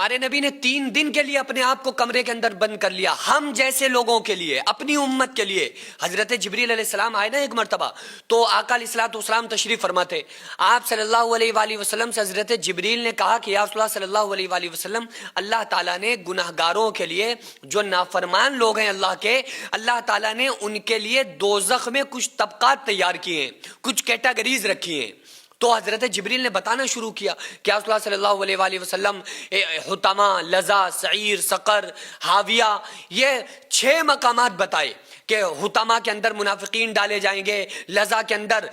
ہمارے نبی نے 3 دن کے لیے اپنے آپ کو کمرے کے اندر بند کر لیا، ہم جیسے لوگوں کے لیے، اپنی امت کے لیے۔ حضرت جبریل علیہ السلام آئے نا ایک مرتبہ، تو آقا علیہ الصلوۃ والسلام تشریف فرماتے، آپ صلی اللہ علیہ وآلہ وسلم سے حضرت جبریل نے کہا کہ یا رسول اللہ صلی اللہ علیہ وآلہ وسلم، اللہ تعالیٰ نے گناہگاروں کے لیے، جو نافرمان لوگ ہیں اللہ کے، اللہ تعالیٰ نے ان کے لیے دوزخ میں کچھ طبقات تیار کیے ہیں، کچھ کیٹیگریز رکھی ہیں۔ تو حضرت جبریل نے بتانا شروع کیا کہ رسول اللہ صلی اللہ علیہ وآلہ وسلم حطمہ، لظا، سعیر، سقر، حاویہ، یہ 6 مقامات بتائے کہ حطمہ کے اندر منافقین ڈالے جائیں گے، لظا کے اندر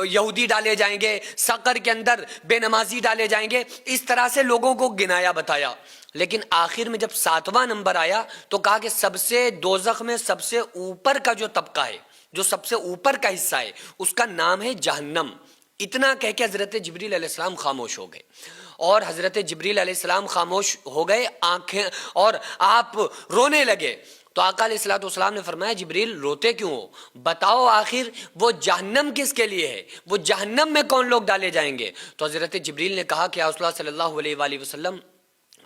یہودی ڈالے جائیں گے، سقر کے اندر بے نمازی ڈالے جائیں گے، اس طرح سے لوگوں کو گنایا بتایا۔ لیکن آخر میں جب 7واں نمبر آیا تو کہا کہ سب سے دوزخ میں سب سے اوپر کا جو طبقہ ہے، جو سب سے اوپر کا حصہ ہے، اس کا نام ہے جہنم۔ اتنا کہہ کے حضرت جبریل علیہ السلام خاموش ہو گئے، اور حضرت جبریل علیہ السلام خاموش ہو گئے، آنکھیں، اور آپ رونے لگے۔ تو آقا علیہ الصلوۃ والسلام نے فرمایا جبریل روتے کیوں ہو؟ بتاؤ آخر وہ جہنم کس کے لیے ہے، وہ جہنم میں کون لوگ ڈالے جائیں گے؟ تو حضرت جبریل نے کہا کہ یا رسول اللہ صلی اللہ علیہ وآلہ وسلم،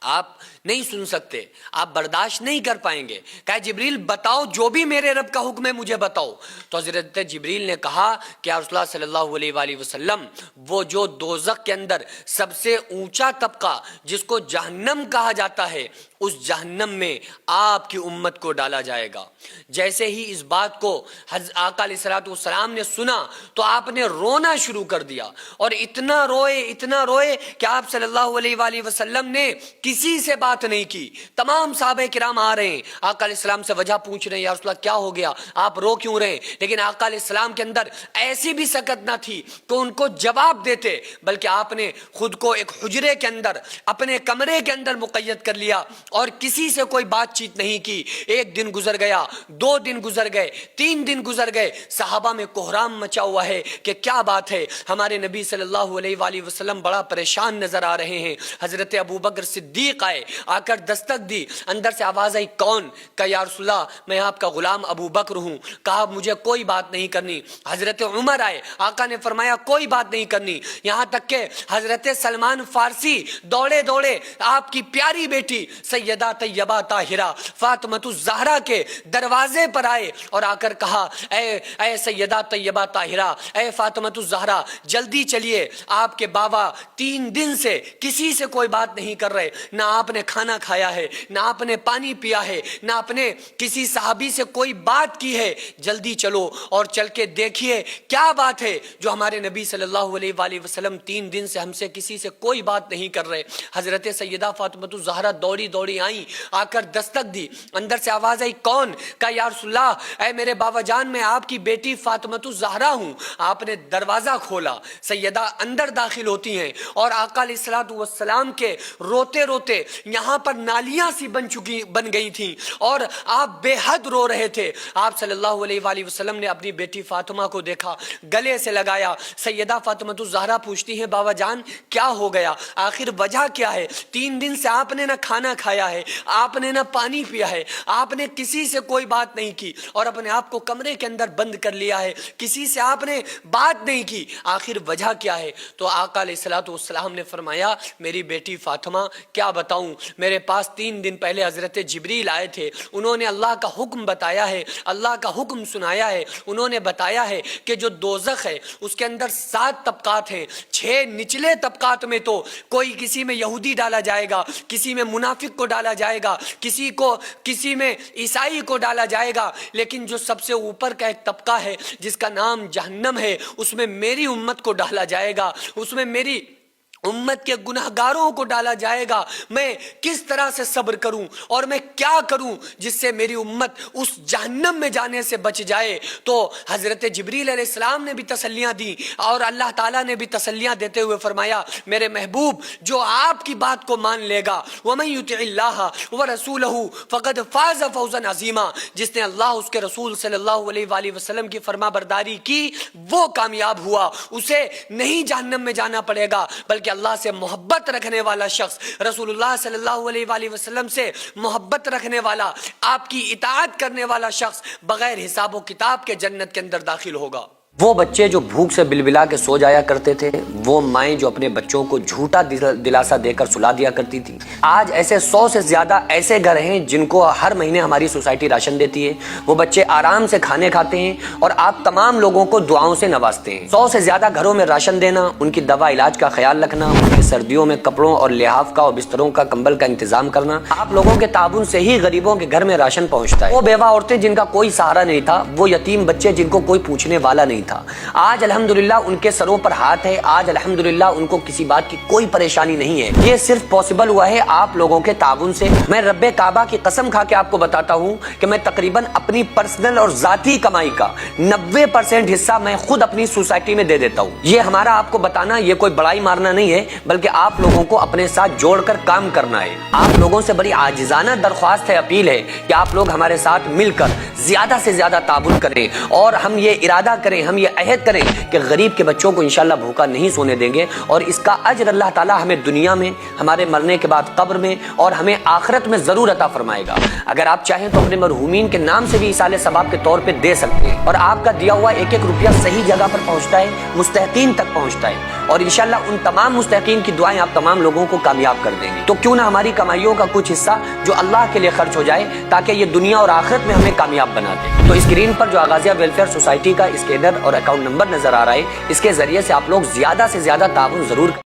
آپ نہیں سن سکتے، آپ برداشت نہیں کر پائیں گے۔ کہا جبریل بتاؤ، جو بھی میرے رب کا حکم ہے مجھے بتاؤ۔ تو حضرت جبریل نے کہا کہ یا رسول اللہ صلی اللہ علیہ وآلہ وسلم، وہ جو دوزخ کے اندر سب سے اونچا طبقہ جس کو جہنم کہا جاتا ہے، اس جہنم میں آپ کی امت کو ڈالا جائے گا۔ جیسے ہی اس بات کو آقا علیہ الصلوۃ والسلام نے سنا تو آپ نے رونا شروع کر دیا، اور اتنا روئے کہ آپ صلی اللہ علیہ وآلہ وسلم نے کسی سے بات نہیں کی۔ تمام صحابہ کرام آ رہے ہیں، آقا علیہ السلام سے وجہ پوچھ رہے ہیں، یا رسول اللہ کیا ہو گیا، آپ رو کیوں رہے ہیں؟ لیکن آقا علیہ السلام کے اندر ایسی بھی سکت نہ تھی کہ ان کو جواب دیتے، بلکہ آپ نے خود کو ایک حجرے کے اندر، اپنے کمرے کے اندر مقید کر لیا، اور کسی سے کوئی بات چیت نہیں کی۔ 1 دن گزر گیا، 2 دن گزر گئے، 3 دن گزر گئے، صحابہ میں کوہرام مچا ہوا ہے کہ کیا بات ہے۔ ہمارے نبی صلی اللہ علیہ وآلہ وسلم بڑا پریشان نظر آ رہے ہیں۔ حضرت ابوبکر صدیق آئے، آ کر دستک دی، اندر سے آواز آئی کون؟ کہا یا رسول اللہ میں آپ کا غلام ابو بکر ہوں۔ کہا مجھے کوئی بات نہیں کرنی۔ حضرت عمر آئے، آقا نے فرمایا کوئی بات نہیں کرنی۔ یہاں تک کہ حضرت سلمان فارسی دوڑے آپ کی پیاری بیٹی سیدہ طیبہ طاہرہ فاطمہ الزہرا کے دروازے پر آئے، اور آ کر کہا اے سیدہ طیبہ طاہرہ، اے فاطمہ الزہرا، جلدی چلیے، آپ کے بابا 3 دن سے کسی سے کوئی بات نہیں کر رہے، نہ آپ نے کھانا کھایا ہے، نہ آپ نے پانی پیا ہے، نہ آپ نے کسی صحابی سے کوئی بات کی ہے، جلدی چلو اور چل کے دیکھیے کیا بات ہے جو ہمارے نبی صلی اللہ علیہ وآلہ وسلم 3 دن سے ہم سے کسی سے کوئی بات نہیں کر رہے۔ حضرت سیدہ فاطمہ الزہرا دوڑی آئیں، آ کر دستک دی، اندر سے آواز آئی کون؟ کہا یا رسول اللہ اے میرے بابا جان، میں آپ کی بیٹی فاطمہ الزہرا ہوں۔ آپ نے دروازہ کھولا، سیدہ اندر داخل ہوتی ہیں، اور آقا علیہ الصلوۃ والسلام کے روتے یہاں پر نالیاں سی بن گئی تھیں، اور آپ بے حد رو رہے تھے۔ آپ صلی اللہ علیہ وآلہ وسلم نے اپنی بیٹی فاطمہ کو دیکھا، گلے سے لگایا۔ سیدہ فاطمہ الزہرا پوچھتی ہیں بابا جان کیا ہو گیا، آخر وجہ کیا ہے؟ 3 دن سے آپ نے نہ کھانا کھایا ہے، آپ نے نہ پانی پیا ہے، آپ نے کسی سے کوئی بات نہیں کی، اور اپنے آپ کو کمرے کے اندر بند کر لیا ہے، کسی سے آپ نے بات نہیں کی، آخر وجہ کیا ہے؟ تو آقا علیہ الصلوۃ والسلام نے فرمایا میری بیٹی فاطمہ کیا بتاؤں، میرے پاس 3 دن پہلے حضرت جبریل آئے تھے، انہوں نے اللہ کا حکم بتایا ہے، اللہ کا حکم سنایا ہے، انہوں نے بتایا ہے کہ جو دوزخ ہے اس کے اندر 7 طبقات ہیں، 6 نچلے طبقات میں تو کوئی کسی میں یہودی ڈالا جائے گا، کسی میں منافق کو ڈالا جائے گا، کسی میں عیسائی کو ڈالا جائے گا، لیکن جو سب سے اوپر کا ایک طبقہ ہے جس کا نام جہنم ہے، اس میں میری امت کو ڈالا جائے گا، اس میں میری امت کے گناہگاروں کو ڈالا جائے گا۔ میں کس طرح سے صبر کروں اور میں کیا کروں جس سے میری امت اس جہنم میں جانے سے بچ جائے؟ تو حضرت جبریل علیہ السلام نے بھی تسلیاں دی، اور اللہ تعالیٰ نے بھی تسلیاں دیتے ہوئے فرمایا میرے محبوب جو آپ کی بات کو مان لے گا، وَمَن يُطِعِ اللَّهَ وَرَسُولَهُ فَقَدْ فَازَ فَوْزًا عَظِيمًا، جس نے اللہ اس کے رسول صلی اللہ علیہ وآلہ وسلم کی فرما برداری کی وہ کامیاب ہوا، اسے نہیں جہنم میں جانا پڑے گا، بلکہ اللہ سے محبت رکھنے والا شخص، رسول اللہ صلی اللہ علیہ وآلہ وسلم سے محبت رکھنے والا، آپ کی اطاعت کرنے والا شخص بغیر حساب و کتاب کے جنت کے اندر داخل ہوگا۔ وہ بچے جو بھوک سے بلبلا کے سو جایا کرتے تھے، وہ مائیں جو اپنے بچوں کو جھوٹا دلاسا دے کر سلا دیا کرتی تھی، آج ایسے 100 سے زیادہ ایسے گھر ہیں جن کو ہر مہینے ہماری سوسائٹی راشن دیتی ہے، وہ بچے آرام سے کھانے کھاتے ہیں اور آپ تمام لوگوں کو دعاؤں سے نوازتے ہیں۔ 100 سے زیادہ گھروں میں راشن دینا، ان کی دوا علاج کا خیال رکھنا، ان کی سردیوں میں کپڑوں اور لحاف کا اور بستروں کا کمبل کا انتظام کرنا، آپ لوگوں کے تعاون سے ہی غریبوں کے گھر میں راشن پہنچتا ہے۔ وہ بیوہ عورتیں جن کا کوئی سہارا نہیں تھا، وہ یتیم بچے جن کو کوئی پوچھنے والا نہیں تھا، آج الحمدللہ ان کے سروں پر ہاتھ ہے، آج الحمدللہ ان کو کسی بات کی کوئی پریشانی نہیں ہے۔ یہ صرف پاسبل ہوا ہے آپ لوگوں کے تعاون سے۔ میں رب کعبہ کی قسم کھا کے آپ کو بتاتا ہوں کہ میں تقریباً اپنی پرسنل اور ذاتی کمائی کا 90% حصہ میں خود اپنی سوسائٹی میں دے دیتا ہوں۔ یہ ہمارا آپ کو بتانا یہ کوئی بڑائی مارنا نہیں ہے، بلکہ آپ لوگوں کو اپنے ساتھ جوڑ کر کام کرنا ہے۔ آپ لوگوں سے بڑی عاجزانہ درخواست ہے، اپیل ہے کہ آپ لوگ ہمارے ساتھ مل کر زیادہ سے زیادہ تعاون کریں اور ہم یہ ارادہ کریں، ہم یہ عہد کریں کہ غریب کے بچوں کو انشاءاللہ بھوکا نہیں سونے دیں گے، اور اس کا اجر اللہ تعالی ہمیں دنیا میں، ہمارے مرنے کے بعد قبر میں اور ہمیں آخرت میں ضرور عطا فرمائے گا۔ اگر آپ چاہیں تو اپنے مرحومین کے نام سے بھی ایصال ثواب کے طور پہ دے سکتے ہیں، اور آپ کا دیا ہوا ایک ایک روپیہ صحیح جگہ پر پہنچتا ہے، مستحقین تک پہنچتا ہے، اور انشاءاللہ ان تمام مستحقین کی دعائیں آپ تمام لوگوں کو کامیاب کر دیں گے۔ تو کیوں نہ ہماری کمائیوں کا کچھ حصہ جو اللہ کے لیے خرچ ہو جائے، تاکہ یہ دنیا اور آخرت میں ہمیں کامیاب بنا دے۔ تو اسکرین پر جو آغازیہ ویلفیئر سوسائٹی کا اسکینر اور اکاؤنٹ نمبر نظر آ رہا ہے، اس کے ذریعے سے آپ لوگ زیادہ سے زیادہ تعاون ضرور